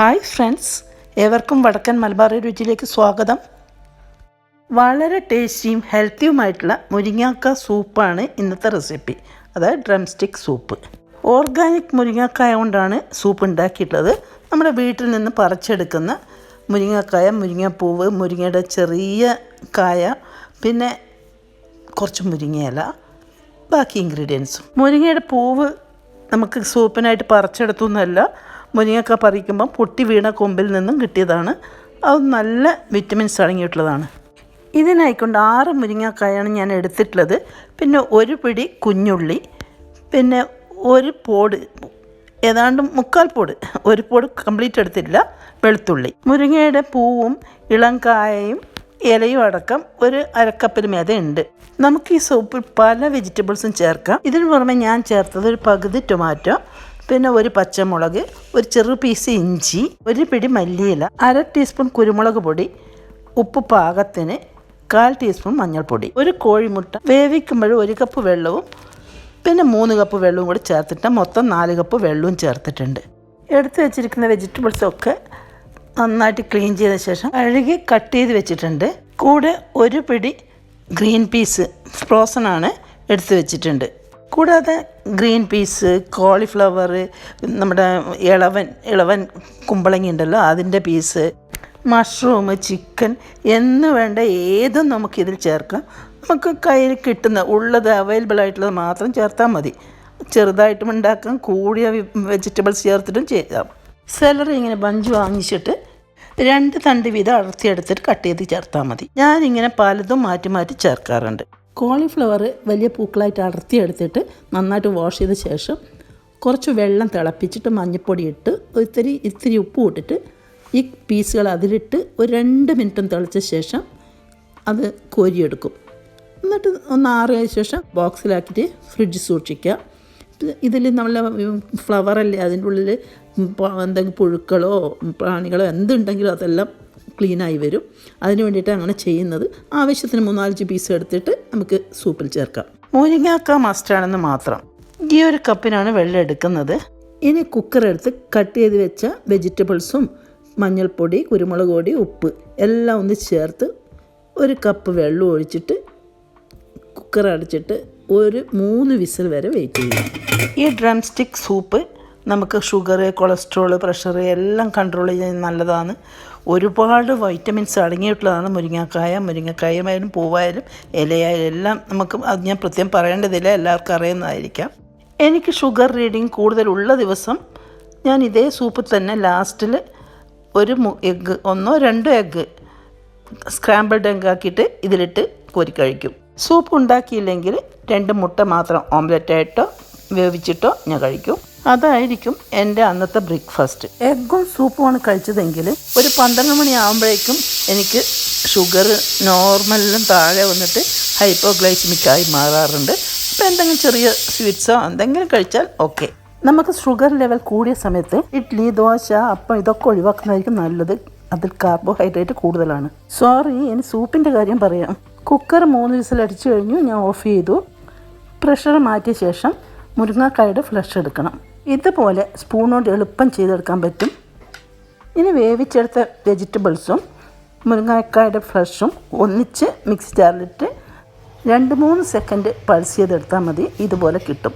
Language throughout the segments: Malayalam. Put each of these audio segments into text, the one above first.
ഹായ് ഫ്രണ്ട്സ്, ഏവർക്കും വടക്കൻ മലബാർ രുചിയിലേക്ക് സ്വാഗതം. വളരെ ടേസ്റ്റിയും ഹെൽത്തിയുമായിട്ടുള്ള മുരിങ്ങാക്ക സൂപ്പാണ് ഇന്നത്തെ റെസിപ്പി. അതായത് ഡ്രം സ്റ്റിക്ക് സൂപ്പ്. ഓർഗാനിക് മുരിങ്ങാക്കായ കൊണ്ടാണ് സൂപ്പ് ഉണ്ടാക്കിയിട്ടുള്ളത്. നമ്മുടെ വീട്ടിൽ നിന്ന് പറിച്ചെടുക്കുന്ന മുരിങ്ങാക്കായ, മുരിങ്ങാപ്പൂവ്, മുരിങ്ങയുടെ ചെറിയ കായ, പിന്നെ കുറച്ച് മുരിങ്ങയില, ബാക്കി ഇൻഗ്രീഡിയൻസും. മുരിങ്ങയുടെ പൂവ് നമുക്ക് സൂപ്പിനായിട്ട് പറിച്ചെടുത്തു എന്നല്ല, മുരിങ്ങക്ക പറിക്കുമ്പം പൊട്ടി വീണ കൊമ്പിൽ നിന്നും കിട്ടിയതാണ്. അത് നല്ല വിറ്റമിൻസ് അടങ്ങിയിട്ടുള്ളതാണ്. ഇതിനായിക്കൊണ്ട് 6 മുരിങ്ങക്കായാണ് ഞാൻ എടുത്തിട്ടുള്ളത്. പിന്നെ ഒരു പിടി കുഞ്ഞുള്ളി, പിന്നെ ഒരു പോട്, ഏതാണ്ട് 3/4 പോട്, ഒരു പോട് കംപ്ലീറ്റ് എടുത്തില്ല, വെളുത്തുള്ളി. മുരിങ്ങയുടെ പൂവും ഇളം കായയും ഇലയും അടക്കം ഒരു 1/2 കപ്പിൽ മേതയുണ്ട്. നമുക്ക് ഈ സൂപ്പിൽ പല വെജിറ്റബിൾസും ചേർക്കാം. ഇതിന് പുറമെ ഞാൻ ചേർത്തത് ഒരു പകുതി ടൊമാറ്റോ, പിന്നെ ഒരു പച്ചമുളക്, ഒരു ചെറു പീസ് ഇഞ്ചി, ഒരു പിടി മല്ലിയില, 1/2 ടീസ്പൂൺ കുരുമുളക് പൊടി, ഉപ്പ് പാകത്തിന്, 1/4 ടീസ്പൂൺ മഞ്ഞൾപ്പൊടി, ഒരു കോഴിമുട്ട, വേവിക്കുമ്പോൾ 1 കപ്പ് വെള്ളവും പിന്നെ 3 കപ്പ് വെള്ളവും കൂടി ചേർത്തിട്ട് മൊത്തം 4 കപ്പ് വെള്ളവും ചേർത്തിട്ടുണ്ട്. എടുത്ത് വെച്ചിരിക്കുന്ന വെജിറ്റബിൾസൊക്കെ നന്നായിട്ട് ക്ലീൻ ചെയ്ത ശേഷം കഴുകി കട്ട് ചെയ്ത് വെച്ചിട്ടുണ്ട്. കൂടെ ഒരു പിടി ഗ്രീൻ പീസ് ഫ്രോസണാണ് എടുത്ത് വെച്ചിട്ടുണ്ട്. കൂടാതെ ഗ്രീൻ പീസ്, കോളിഫ്ലവർ, നമ്മുടെ ഇളവൻ കുമ്പളങ്ങ ഉണ്ടല്ലോ അതിൻ്റെ പീസ്, മഷ്റൂം, ചിക്കൻ എന്ന് വേണ്ട ഏതും നമുക്കിതിൽ ചേർക്കാം. നമുക്ക് കയ്യിൽ കിട്ടുന്ന ഉള്ളത് അവൈലബിൾ ആയിട്ടുള്ളത് മാത്രം ചേർത്താൽ മതി. ചെറുതായിട്ടും ഉണ്ടാക്കാം, കൂടിയ വെജിറ്റബിൾസ് ചേർത്തിട്ടും ചെയ്യാം. സെലറി ഇങ്ങനെ ബഞ്ച് വാങ്ങിച്ചിട്ട് 2 തണ്ട് വീതം അടർത്തിയെടുത്തിട്ട് കട്ട് ചെയ്ത് ചേർത്താൽ മതി. ഞാനിങ്ങനെ പലതും മാറ്റി മാറ്റി ചേർക്കാറുണ്ട്. കോളിഫ്ലവർ വലിയ പൂക്കളായിട്ട് അടർത്തിയെടുത്തിട്ട് നന്നായിട്ട് വാഷ് ചെയ്ത ശേഷം കുറച്ച് വെള്ളം തിളപ്പിച്ചിട്ട് മഞ്ഞൾപ്പൊടി ഇട്ട് ഇത്തിരി ഉപ്പ് ഇട്ടിട്ട് ഈ പീസുകൾ അതിലിട്ട് ഒരു 2 മിനിറ്റും തിളച്ച ശേഷം അത് കോരിയെടുക്കും. എന്നിട്ട് ഒന്ന് ആറിയ ശേഷം ബോക്സിലാക്കിയിട്ട് ഫ്രിഡ്ജ് സൂക്ഷിക്കുക. ഇതിൽ നമ്മളെ ഫ്ലവറല്ലേ, അതിൻ്റെ ഉള്ളിൽ എന്തെങ്കിലും പുഴുക്കളോ പ്രാണികളോ എന്തുണ്ടെങ്കിലും അതെല്ലാം ക്ലീനായി വരും. അതിന് വേണ്ടിയിട്ട് അങ്ങനെ ചെയ്യുന്നത്. ആവശ്യത്തിന് 3-4 പീസ് എടുത്തിട്ട് നമുക്ക് സൂപ്പിൽ ചേർക്കാം. മുരിങ്ങാക്ക മസ്റ്റാണെന്ന് മാത്രം. ഈ ഒരു കപ്പിനാണ് വെള്ളം എടുക്കുന്നത്. ഇനി കുക്കർ എടുത്ത് കട്ട് ചെയ്ത് വെച്ച വെജിറ്റബിൾസും മഞ്ഞൾപ്പൊടി, കുരുമുളക് പൊടി, ഉപ്പ് എല്ലാം ഒന്ന് ചേർത്ത് 1 കപ്പ് വെള്ളം ഒഴിച്ചിട്ട് കുക്കർ അടച്ചിട്ട് ഒരു 3 വിസിൽ വരെ വെയിറ്റ് ചെയ്യും. ഈ ഡ്രം സ്റ്റിക്ക് സൂപ്പ് നമുക്ക് ഷുഗർ, കൊളസ്ട്രോൾ, പ്രഷർ എല്ലാം കൺട്രോൾ ചെയ്യാൻ നല്ലതാണ്. ഒരുപാട് വൈറ്റമിൻസ് അടങ്ങിയിട്ടുള്ളതാണ് മുരിങ്ങക്കായമായാലും പൂവായാലും ഇലയായാലും എല്ലാം. നമുക്ക് അത് ഞാൻ പ്രത്യേകം പറയേണ്ടതില്ല, എല്ലാവർക്കും അറിയുന്നതായിരിക്കാം. എനിക്ക് ഷുഗർ റീഡിങ് കൂടുതലുള്ള ദിവസം ഞാൻ ഇതേ സൂപ്പിൽ തന്നെ ലാസ്റ്റിൽ ഒരു എഗ്ഗ്, 1-2 എഗ്ഗ് സ്ക്രാമ്പിൾഡ് എഗ്ഗ് ആക്കിയിട്ട് ഇതിലിട്ട് കോരി കഴിക്കും. സൂപ്പ് ഉണ്ടാക്കിയില്ലെങ്കിൽ 2 മുട്ട മാത്രം ഓംലെറ്റായിട്ടോ വേവിച്ചിട്ടോ ഞാൻ കഴിക്കും. അതായിരിക്കും എൻ്റെ അന്നത്തെ ബ്രേക്ക്ഫാസ്റ്റ്. എഗ്ഗും സൂപ്പുമാണ് കഴിച്ചതെങ്കിൽ ഒരു 12 മണിയാകുമ്പോഴേക്കും എനിക്ക് ഷുഗർ നോർമലിലും താഴെ വന്നിട്ട് ഹൈപ്പോഗ്ലൈസിമിക്കായി മാറാറുണ്ട്. അപ്പോൾ എന്തെങ്കിലും ചെറിയ സ്വീറ്റ്സോ എന്തെങ്കിലും കഴിച്ചാൽ ഓക്കെ. നമുക്ക് ഷുഗർ ലെവൽ കൂടിയ സമയത്ത് ഇഡ്ഡലി, ദോശ, അപ്പം ഇതൊക്കെ ഒഴിവാക്കുന്നതായിരിക്കും നല്ലത്. അതിൽ കാർബോഹൈഡ്രേറ്റ് കൂടുതലാണ്. സോറി, ഇനി സൂപ്പിൻ്റെ കാര്യം പറയാം. കുക്കർ 3 വിസിൽ അടിച്ചു കഴിഞ്ഞു. ഞാൻ ഓഫ് ചെയ്തു. പ്രഷർ മാറ്റിയ ശേഷം മുരിങ്ങക്കായുടെ ഫ്ലഷ് എടുക്കണം. ഇതുപോലെ സ്പൂൺ കൊണ്ട് എളുപ്പം ചെയ്തെടുക്കാൻ പറ്റും. ഇനി വേവിച്ചെടുത്ത വെജിറ്റബിൾസും മുരിങ്ങക്കായുടെ ഫ്ലഷും ഒന്നിച്ച് മിക്സി ജാറിലിട്ട് 2-3 സെക്കൻഡ് പൾസ് ചെയ്തെടുത്താൽ മതി. ഇതുപോലെ കിട്ടും.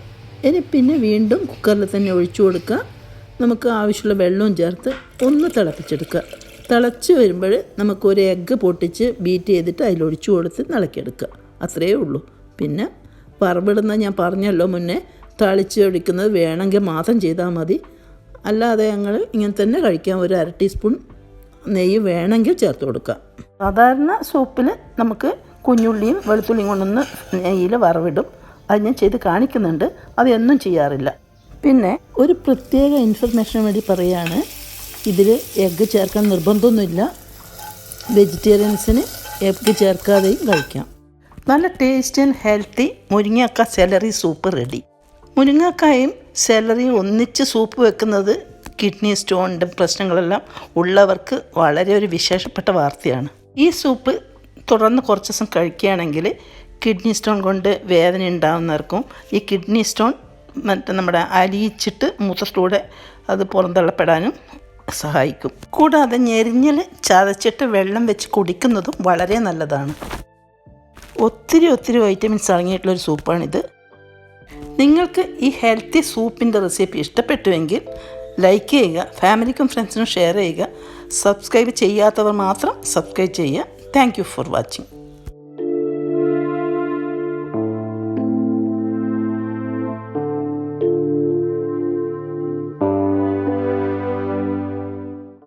ഇനി പിന്നെ വീണ്ടും കുക്കറിൽ തന്നെ ഒഴിച്ചു കൊടുക്കുക. നമുക്ക് ആവശ്യമുള്ള വെള്ളവും ചേർത്ത് ഒന്ന് തിളപ്പിച്ചെടുക്കുക. തിളച്ച് വരുമ്പോൾ നമുക്കൊരു എഗ്ഗ് പൊട്ടിച്ച് ബീറ്റ് ചെയ്തിട്ട് അതിലൊഴിച്ചു കൊടുത്ത് ഇളക്കിയെടുക്കുക. അത്രയേ ഉള്ളൂ. പിന്നെ വറവിടുന്ന ഞാൻ പറഞ്ഞല്ലോ മുന്നേ, തളിച്ച് ഒഴിക്കുന്നത് വേണമെങ്കിൽ മാത്രം ചെയ്താൽ മതി. അല്ലാതെ ഞങ്ങൾ ഇങ്ങനെ തന്നെ കഴിക്കാം. ഒരു 1/2 ടീസ്പൂൺ നെയ്യ് വേണമെങ്കിൽ ചേർത്ത് കൊടുക്കാം. സാധാരണ സൂപ്പിൽ നമുക്ക് കുഞ്ഞുള്ളിയും വെളുത്തുള്ളിയും കൊണ്ടൊന്ന് നെയ്യിൽ വറവിടും. അത് ഞാൻ ചെയ്ത് കാണിക്കുന്നുണ്ട്. അത് എന്നും ചെയ്യാറില്ല. പിന്നെ ഒരു പ്രത്യേക ഇൻഫർമേഷന് വേണ്ടി പറയുകയാണ്, ഇതിൽ എഗ്ഗ് ചേർക്കാൻ നിർബന്ധമൊന്നുമില്ല. വെജിറ്റേറിയൻസിന് എഗ്ഗ് ചേർക്കാതെയും കഴിക്കാം. നല്ല ടേസ്റ്റി ആൻഡ് ഹെൽത്തി മുരിങ്ങക്ക സെലറി സൂപ്പ് റെഡി. മുരിങ്ങക്കായും സെലറിയും ഒന്നിച്ച് സൂപ്പ് വെക്കുന്നത് കിഡ്നി സ്റ്റോണിൻ്റെ പ്രശ്നങ്ങളെല്ലാം ഉള്ളവർക്ക് വളരെ ഒരു വിശേഷപ്പെട്ട വാർത്തയാണ്. ഈ സൂപ്പ് തുടർന്ന് കുറച്ച് ദിവസം കഴിക്കുകയാണെങ്കിൽ കിഡ്നി സ്റ്റോൺ കൊണ്ട് വേദന ഉണ്ടാകുന്നവർക്കും ഈ കിഡ്നി സ്റ്റോൺ നമ്മുടെ അലിയിച്ചിട്ട് മൂത്രത്തിലൂടെ അത് പുറന്തള്ളപ്പെടാനും സഹായിക്കും. കൂടാതെ ഞെരിഞ്ഞിൽ ചതച്ചിട്ട് വെള്ളം വെച്ച് കുടിക്കുന്നതും വളരെ നല്ലതാണ്. ഒത്തിരി വൈറ്റമിൻസ് അടങ്ങിയിട്ടുള്ളൊരു സൂപ്പാണിത്. നിങ്ങൾക്ക് ഈ ഹെൽത്തി സൂപ്പിൻ്റെ റെസിപ്പി ഇഷ്ടപ്പെട്ടുവെങ്കിൽ ലൈക്ക് ചെയ്യുക, ഫാമിലിക്കും ഫ്രണ്ട്സിനും ഷെയർ ചെയ്യുക. സബ്സ്ക്രൈബ് ചെയ്യാത്തവർ മാത്രം സബ്സ്ക്രൈബ് ചെയ്യുക. Thank you for watching.